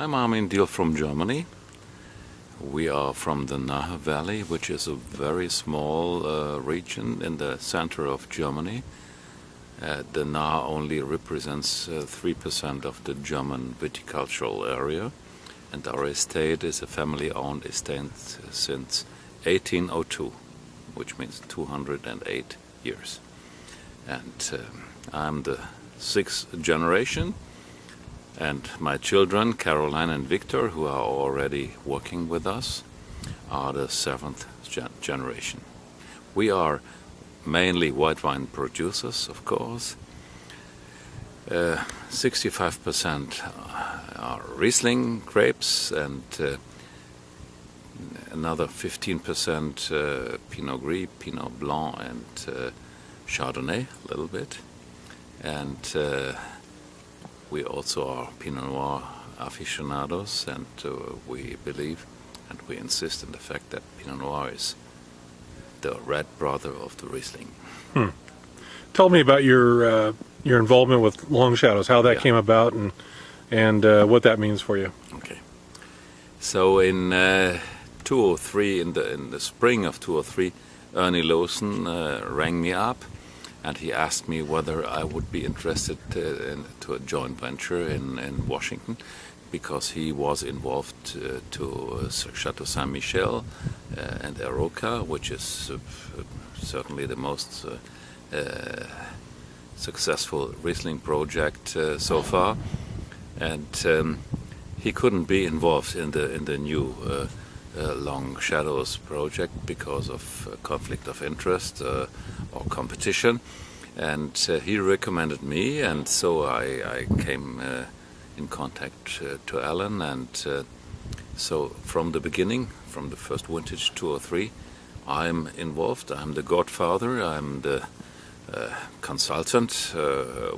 I'm Armin Diel from Germany. We are from the Nahe Valley, which is a very small region in the center of Germany. The Nahe only represents 3% of the German viticultural area, and our estate is a family-owned estate since 1802, which means 208 years. And I'm the 6th generation, and my children, Caroline and Victor, who are already working with us, are the 7th generation. We are mainly white wine producers, of course. 65% are Riesling grapes, and another 15% Pinot Gris, Pinot Blanc, and Chardonnay, a little bit. And we also are Pinot Noir aficionados, and we believe and we insist on the fact that Pinot Noir is the red brother of the Riesling. Tell me about your involvement with Long Shadows, how that came about, and what that means for you. Okay. So in 2003, in the spring of 2003, Ernie Lawson rang me up, and he asked me whether I would be interested to a joint venture in Washington, because he was involved to Chateau Saint-Michel and Aroca, which is certainly the most successful Riesling project so far, and he couldn't be involved in the new Long Shadows project because of conflict of interest or competition, and he recommended me, and so I came in contact to Alan, and so from the beginning, from the first vintage 203, I'm involved. I'm the godfather, I'm the consultant,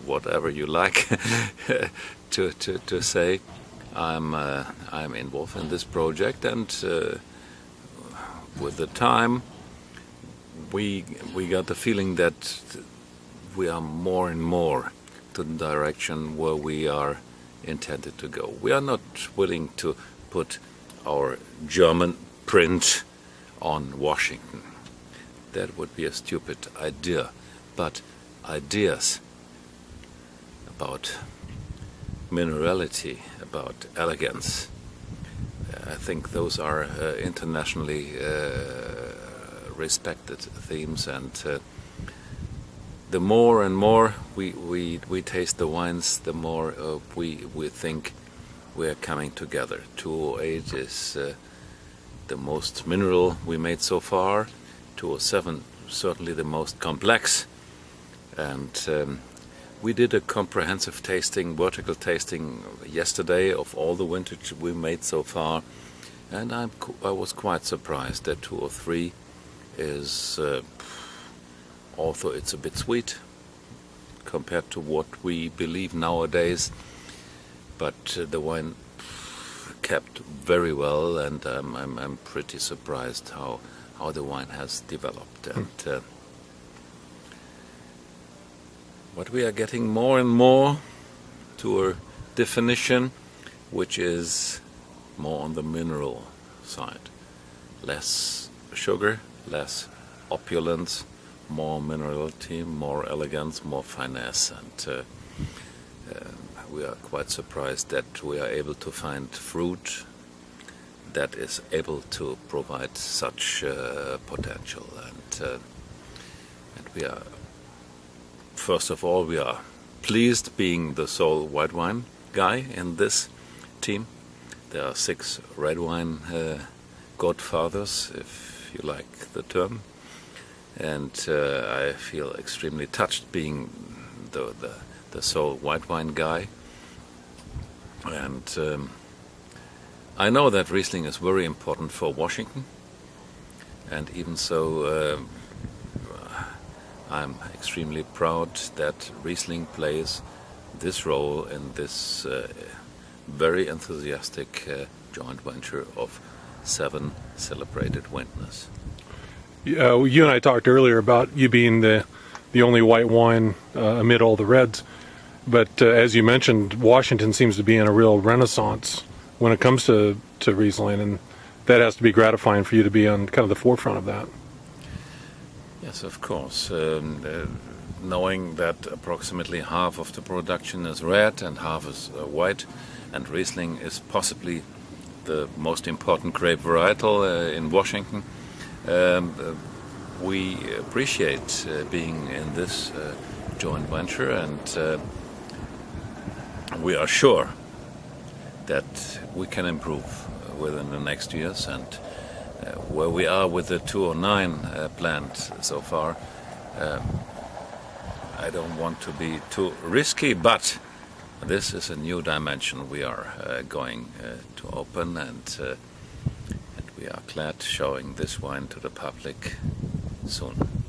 whatever you like to say. I'm involved in this project, and with the time we got the feeling that we are more and more to the direction where we are intended to go. We are not willing to put our German print on Washington. That would be a stupid idea. But ideas about minerality, about elegance, I think those are internationally respected themes, and the more and more we taste the wines, the more we think we're coming together. 208 is the most mineral we made so far, 207 certainly the most complex, and we did a comprehensive tasting, vertical tasting yesterday of all the vintage we made so far, and I was quite surprised that 203 is, although it's a bit sweet compared to what we believe nowadays, but the wine kept very well, and I'm pretty surprised how the wine has developed. And but we are getting more and more to a definition which is more on the mineral side. Less sugar, less opulence, more minerality, more elegance, more finesse, and we are quite surprised that we are able to find fruit that is able to provide such potential, and we are, first of all, we are pleased being the sole white wine guy in this team. There are 6 red wine godfathers, if you like the term, and I feel extremely touched being the sole white wine guy. And I know that Riesling is very important for Washington, and even so I'm extremely proud that Riesling plays this role in this very enthusiastic joint venture of 7 celebrated vintners. You and I talked earlier about you being the only white wine amid all the reds, but as you mentioned, Washington seems to be in a real renaissance when it comes to Riesling, and that has to be gratifying for you to be on kind of the forefront of that. Yes, of course. Knowing that approximately half of the production is red and half is white, and Riesling is possibly the most important grape varietal in Washington, we appreciate being in this joint venture, and we are sure that we can improve within the next years. And where we are with the 209 plant so far, I don't want to be too risky, but this is a new dimension we are going to open, and we are glad showing this wine to the public soon.